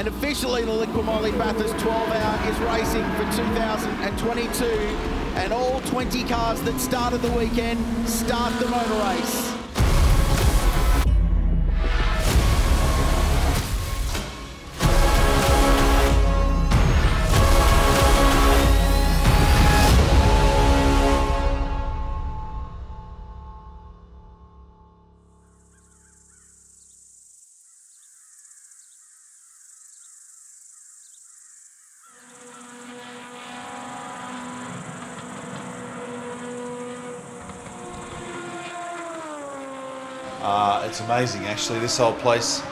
And officially the Liqui Moly Bathurst 12 Hour is racing for 2022. And all 20 cars that started the weekend start the motor race. It's amazing actually, this whole place.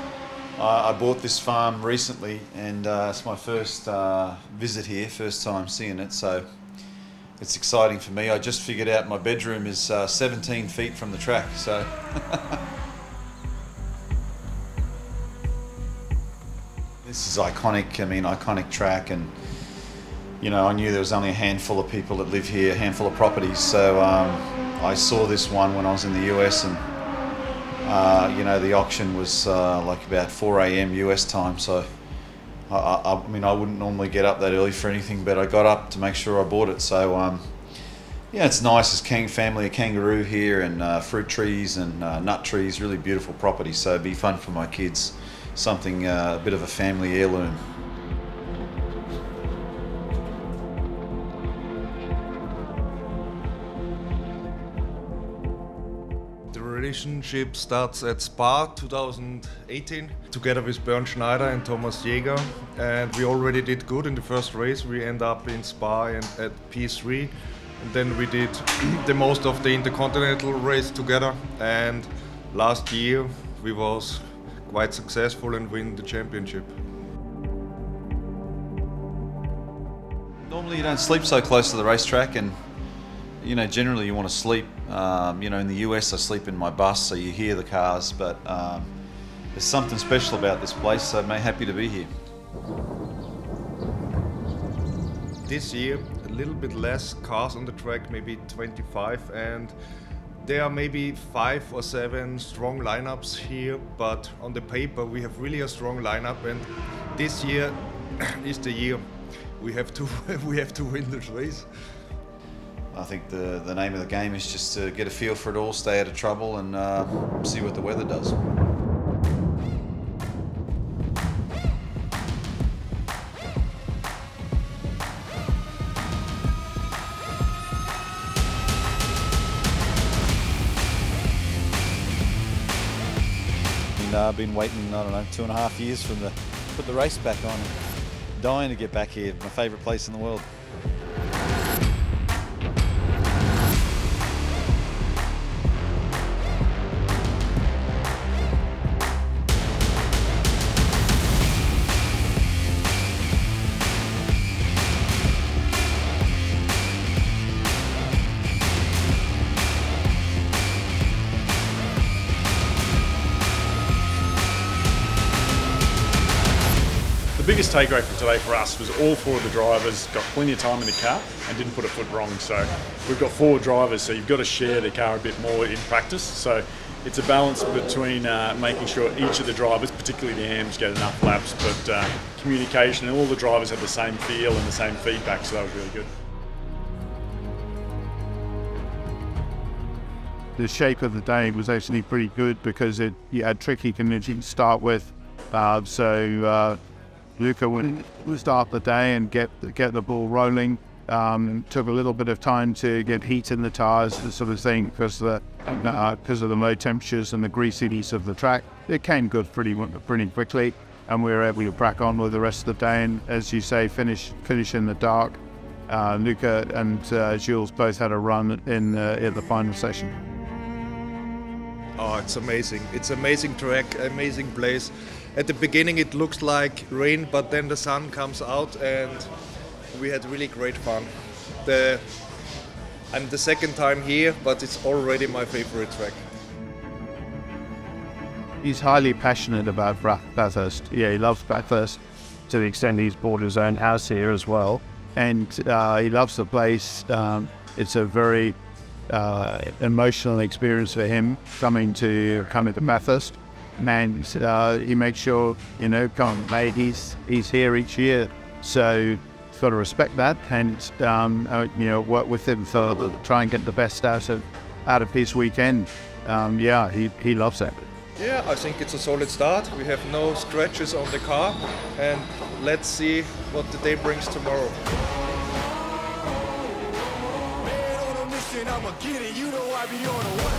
I bought this farm recently and it's my first visit here, first time seeing it, so it's exciting for me. I just figured out my bedroom is 17 feet from the track, so this is iconic, I mean iconic track, and you know, I knew there was only a handful of people that live here, a handful of properties, so I saw this one when I was in the US, and you know, the auction was like about 4 AM US time, so I mean I wouldn't normally get up that early for anything, but I got up to make sure I bought it. So yeah, it's nice. There's family of kangaroo here, and fruit trees and nut trees, really beautiful property, so it'd be fun for my kids, something a bit of a family heirloom. The relationship starts at Spa 2018 together with Bernd Schneider and Thomas Jäger, and we already did good in the first race. We end up in Spa and at P3, and then we did the most of the Intercontinental race together, and last year we was quite successful and win the championship. Normally you don't sleep so close to the racetrack, and you know, generally you want to sleep. You know, in the US I sleep in my bus, so you hear the cars, but there's something special about this place, so I'm happy to be here. This year a little bit less cars on the track, maybe 25, and there are maybe 5 or 7 strong lineups here, but on the paper we have really a strong lineup, and this year is the year we have to win the race. I think the name of the game is just to get a feel for it all, stay out of trouble, and see what the weather does. And I've been waiting, I don't know, 2.5 years for to put the race back on. Dying to get back here, my favourite place in the world. The biggest takeaway from today for us was all 4 of the drivers got plenty of time in the car and didn't put a foot wrong. So we've got 4 drivers, so you've got to share the car a bit more in practice. So it's a balance between making sure each of the drivers, particularly the AMs, get enough laps, but communication, and all the drivers have the same feel and the same feedback, so that was really good. The shape of the day was actually pretty good because you had tricky conditions to start with, Luca would start the day and get the ball rolling. Took a little bit of time to get heat in the tyres, this sort of thing, because of the low temperatures and the greasiness of the track. It came good pretty quickly, and we were able to crack on with the rest of the day. And as you say, finish in the dark. Luca and Jules both had a run in the final session. Oh, it's amazing! It's amazing track, amazing place. At the beginning it looks like rain, but then the sun comes out and we had really great fun. I'm the second time here, but it's already my favorite track. He's highly passionate about Bathurst. Yeah, he loves Bathurst to the extent he's bought his own house here as well. And he loves the place. It's a very emotional experience for him coming to Bathurst. and he makes sure, you know, come on, mate, he's here each year. So got to respect that, and you know, work with him to try and get the best out of his weekend. Yeah, he loves it. Yeah, I think it's a solid start. We have no scratches on the car, and let's see what the day brings tomorrow. Man on a mission, I'ma get it. You know I be on the way.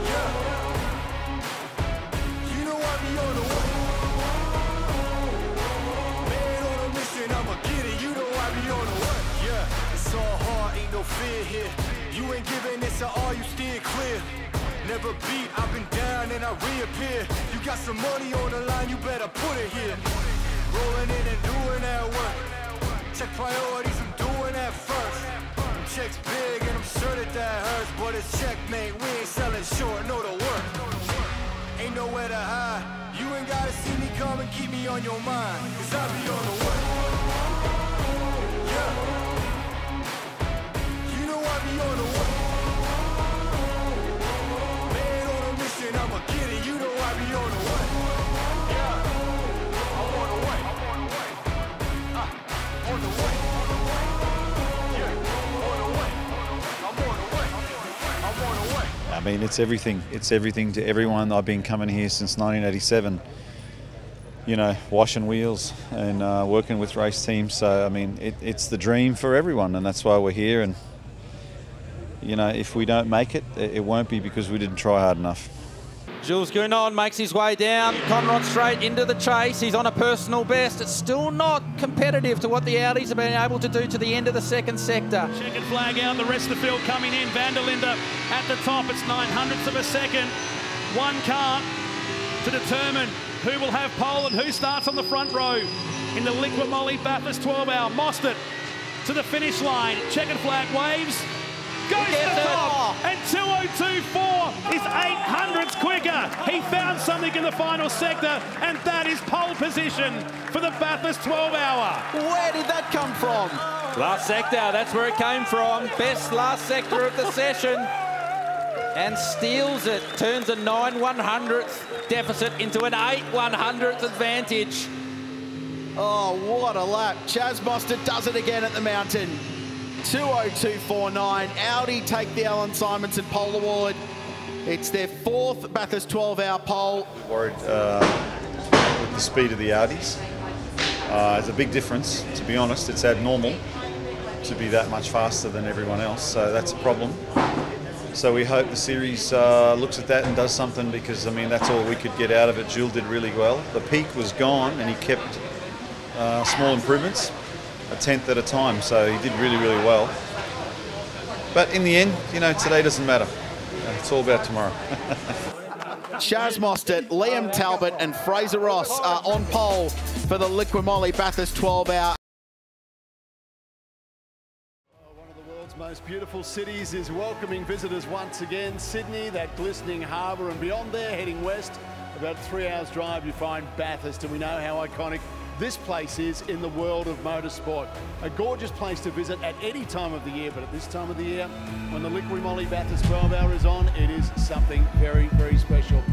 Yeah. You know I be on the way. Man on a mission, I'ma get it. You know I be on the way. Yeah, it's all hard, ain't no fear here. You ain't giving this at all, you steer clear. Never beat, I've been down and I reappear. You got some money on the line, you better put it here. Rolling in and doing that work. Check priorities, I'm doing that first. Check's big and I'm sure that hurts, but it's checkmate, we ain't selling short, know the work. Ain't nowhere to hide. You ain't gotta see me come and keep me on your mind, cause I be on the way. Yeah. You know I be on the way. I'ma get it, you know I be on the way. Yeah, I'm on the way. On the way. Yeah, on the way. I'm on the way. I'm on the way. I mean, it's everything. It's everything to everyone. I've been coming here since 1987. You know, washing wheels and working with race teams. So I mean, it's the dream for everyone, and that's why we're here. And you know, if we don't make it, it won't be because we didn't try hard enough. Jules Gounon makes his way down. Conrod straight into the chase. He's on a personal best. It's still not competitive to what the Audis have been able to do to the end of the second sector. Checkered flag out, the rest of the field coming in. Van der Linde at the top. It's 900ths of a second. One car to determine who will have pole and who starts on the front row in the Liquid Moly Bathurst 12-hour. Mostert to the finish line. Checkered flag waves. Goes to the top, and 2:02.4 is 800ths quicker. He found something in the final sector, and that is pole position for the Bathurst 12-hour. Where did that come from? Last sector, that's where it came from. Best last sector of the session. And steals it, turns a 9/100th deficit into an 8/100th advantage. Oh, what a lap. Chaz Mostert does it again at the mountain. 2:02.49. Audi take the Alan Simonson pole award. It's their fourth Bathurst 12-hour pole. Worried with the speed of the Audis. There's a big difference, to be honest. It's abnormal to be that much faster than everyone else, so that's a problem. So we hope the series looks at that and does something, because, I mean, that's all we could get out of it. Jules did really well. The peak was gone and he kept small improvements, a tenth at a time, so he did really, really well. But in the end, you know, today doesn't matter. It's all about tomorrow. Chaz Mostert, Liam Talbot and Fraser Ross are on pole for the Liquid Moly Bathurst 12-hour. One of the world's most beautiful cities is welcoming visitors once again. Sydney, that glistening harbour, and beyond there, heading west, about 3 hours drive, you find Bathurst, and we know how iconic this place is in the world of motorsport. A gorgeous place to visit at any time of the year, but at this time of the year, when the Liquid Moly Bathurst 12-hour is on, it is something very, very special.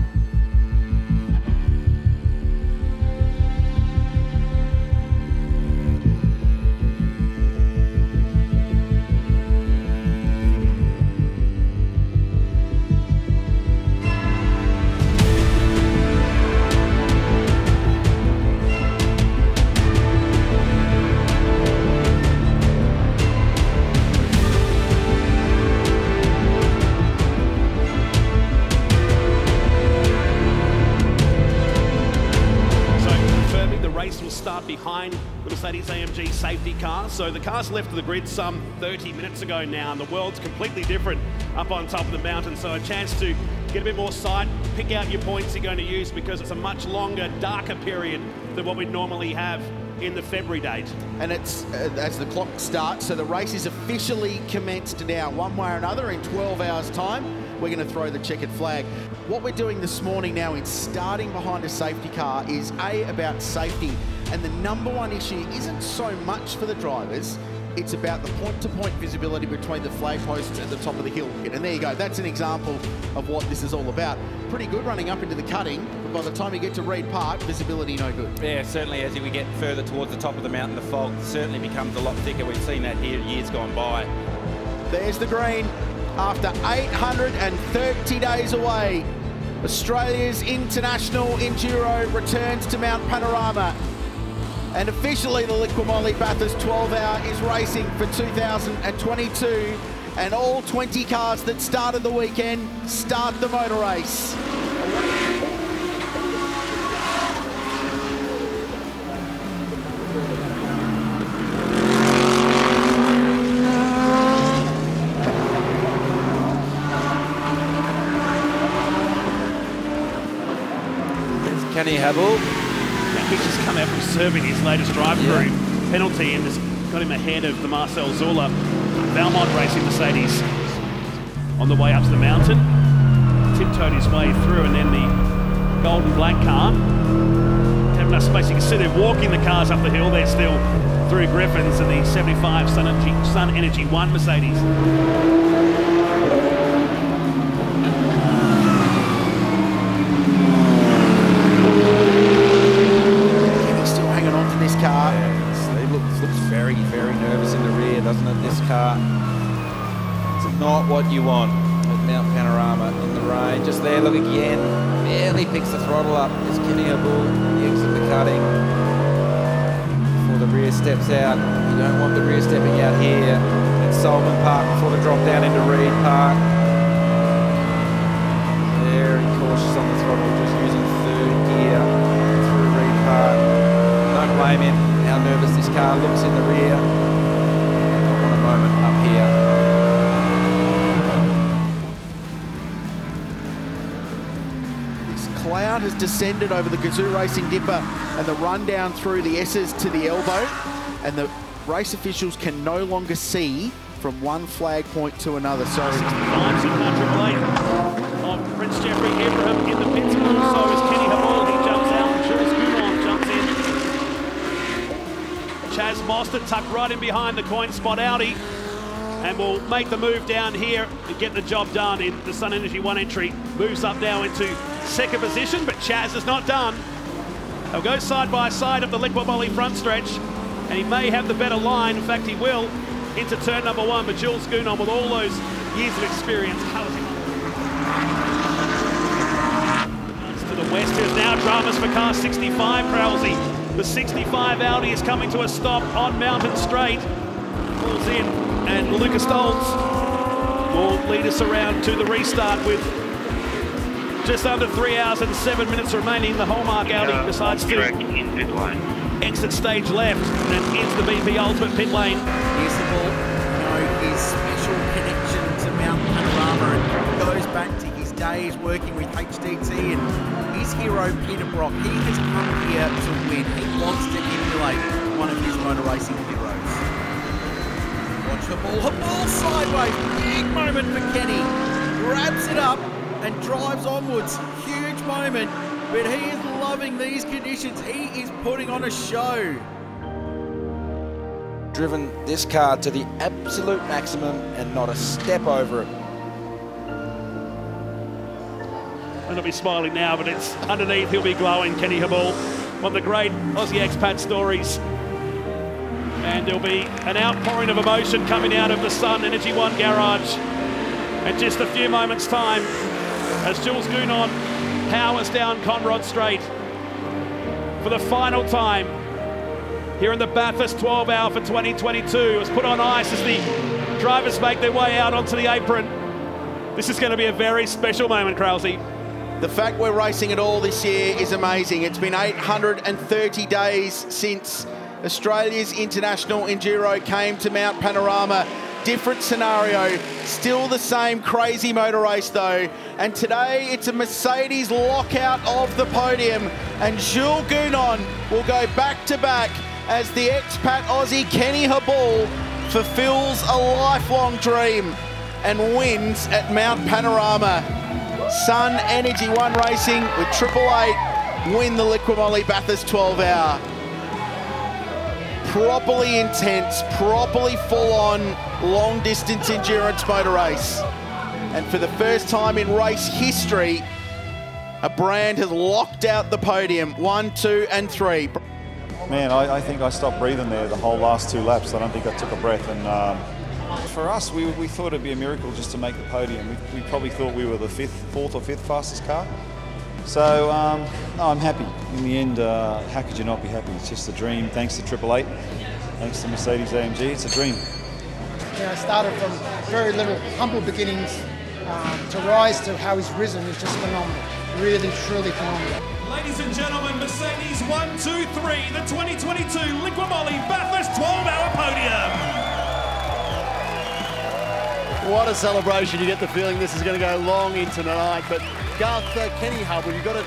Behind the Mercedes-AMG safety car. So the car's left the grid some 30 minutes ago now, and the world's completely different up on top of the mountain. So a chance to get a bit more sight, pick out your points you're going to use, because it's a much longer, darker period than what we normally have in the February date. And it's as the clock starts, so the race is officially commenced now. One way or another, in 12 hours time, we're going to throw the checkered flag. What we're doing this morning now in starting behind a safety car is about safety. And the number one issue isn't so much for the drivers, It's about the point-to-point visibility between the flag posts at the top of the hill. And there you go. That's an example of what this is all about. Pretty good running up into the cutting, but by the time you get to Reed Park, visibility no good. Yeah, certainly as we get further towards the top of the mountain, the fog certainly becomes a lot thicker. We've seen that here years gone by. There's the green. After 830 days away, Australia's International Enduro returns to Mount Panorama. And officially the Liqui Bathurst 12 Hour is racing for 2022. And all 20 cars that started the weekend start the motor race. There's Kenny Habul. He's just come out from serving his latest drive-through penalty and has got him ahead of the Marcel Zula Valmont Racing Mercedes on the way up to the mountain. Tiptoed his way through, and then the gold and black car have enough space. You can see they're walking the cars up the hill. They're still through Griffins and the 75 SunEnergy1 Mercedes. This car. It looks very, very nervous in the rear, doesn't it, this car? It's not what you want at Mount Panorama in the rain. Just there, look again, barely picks the throttle up. There's Kenny Habul at the exit of the cutting. Before the rear steps out. You don't want the rear stepping out here at Solomon Park before the drop down into Reed Park. Very cautious on the throttle, just using third gear through Reed Park. Don't blame him, how nervous this car looks in the rear. Don't want a moment up here. This cloud has descended over the Gazoo Racing Dipper and the run down through the S's to the elbow, and the race officials can no longer see from one flag point to another. So 65, Triple Eight of Prince Jeffrey Ibrahim in the pits, and so is Kenny Habul. He jumps out, and Jules Gounon jumps in. Chaz Mostert tucked right in behind the coin spot Audi, and will make the move down here and get the job done in the SunEnergy1 entry. Moves up now into second position, but Chaz is not done. They'll go side by side up the Liqui front stretch, and he may have the better line. In fact, he will into turn number one, but Jules Gounon, with all those years of experience, colours him up. To the west, there's now dramas for car 65, Krause. The 65 Audi is coming to a stop on Mountain Straight. Pulls in, and Lucas Stoltz will lead us around to the restart with just under 3 hours and 7 minutes remaining. The Hallmark Audi decides to exit stage left and into the BP Ultimate pit lane. Here's the ball. You know, his special connection to Mount Panorama, and goes back to his days working with HDT and his hero Peter Brock. He has come here to win. He wants to emulate one of his motor racing heroes. Watch the ball sideways. Big moment for Kenny. Grabs it up and drives onwards. Huge moment, but he is loving these conditions. He is putting on a show. Driven this car to the absolute maximum and not a step over it. And he'll be smiling now, but it's underneath. He'll be glowing, Kenny Habul, one of the great Aussie expat stories. And there'll be an outpouring of emotion coming out of the SunEnergy1 garage in just a few moments' time as Jules Gounon powers down Conrod Straight for the final time here in the Bathurst 12 Hour for 2022. It was put on ice as the drivers make their way out onto the apron. This is going to be a very special moment, Krause. The fact we're racing at all this year is amazing. It's been 830 days since Australia's International Enduro came to Mount Panorama. Different scenario, still the same crazy motor race though. And today it's a Mercedes lockout of the podium, and Jules Gounon will go back to back as the expat Aussie Kenny Habul fulfills a lifelong dream and wins at Mount Panorama. SunEnergy1 Racing with 888 win the Liqui Bathurst 12 Hour. properly intense, properly full-on, long-distance endurance motor race. And for the first time in race history, a brand has locked out the podium. 1, 2, and 3. Man, I think I stopped breathing there the whole last 2 laps. I don't think I took a breath. And for us, we thought it'd be a miracle just to make the podium. We probably thought we were the 4th or 5th fastest car. So, no, I'm happy. In the end, how could you not be happy? It's just a dream. Thanks to 888, thanks to Mercedes-AMG, it's a dream. You know, started from very little, humble beginnings to rise to how he's risen is just phenomenal. Really, truly phenomenal. Ladies and gentlemen, Mercedes 1, 2, 3, the 2022 Liqui Moly Bathurst 12-hour podium. What a celebration. You get the feeling this is going to go long into tonight. But Garth, Kenny Habul, you've got to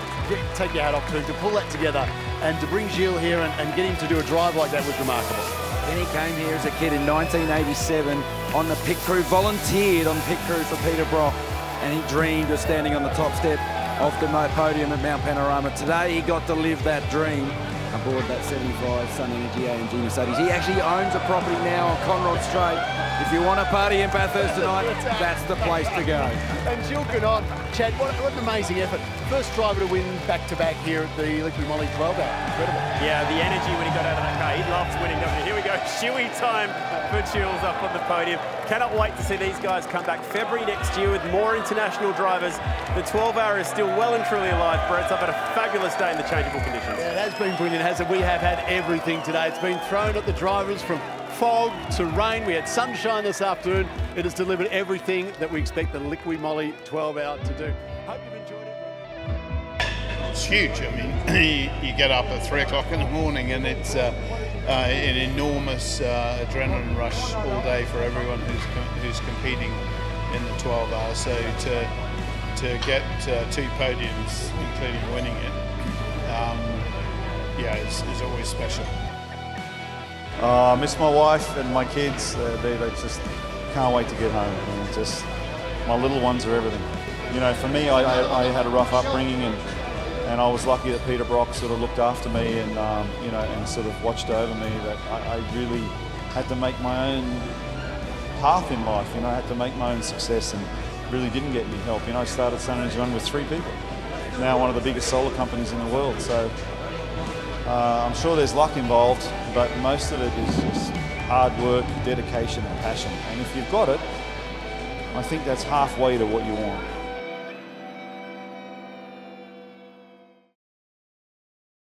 take your hat off to him to pull that together and to bring Gilles here and get him to do a drive like that was remarkable. Kenny came here as a kid in 1987 on the pit crew, volunteered on pit crew for Peter Brock, and he dreamed of standing on the top step of the podium at Mount Panorama. Today he got to live that dream aboard that 75 SunEnergy AMG Mercedes. He actually owns a property now on Conrod Straight. If you want a party in Bathurst tonight, that's the place to go. And Gilles Grenard, Chad, what an amazing effort. First driver to win back-to-back here at the Liqui Moly 12-hour. Incredible. Yeah, the energy when he got out of that car. He loves winning, doesn't he? Here we go, shoey time for Gilles up on the podium. Cannot wait to see these guys come back February next year with more international drivers. The 12-hour is still well and truly alive, Brett. I've had a fabulous day in the changeable conditions. Yeah, it has been brilliant, hasn't it? We have had everything today. It's been thrown at the drivers from fog to rain. We had sunshine this afternoon. It has delivered everything that we expect the Liqui Moly 12-hour to do. Hope you've enjoyed it. It's huge. I mean, you get up at 3 o'clock in the morning and it's an enormous adrenaline rush all day for everyone who's competing in the 12 hours. So to get 2 podiums, including winning it, yeah, is always special. I miss my wife and my kids. They just can't wait to get home. I mean, just my little ones are everything. You know, for me, I had a rough upbringing, and I was lucky that Peter Brock sort of looked after me and you know, and sort of watched over me. That I really had to make my own path in life. You know, I had to make my own success, and really didn't get any help. You know, I started SunEnergy1 with 3 people. Now one of the biggest solar companies in the world. So. I'm sure there's luck involved, but most of it is just hard work, dedication and passion. And if you've got it, I think that's halfway to what you want.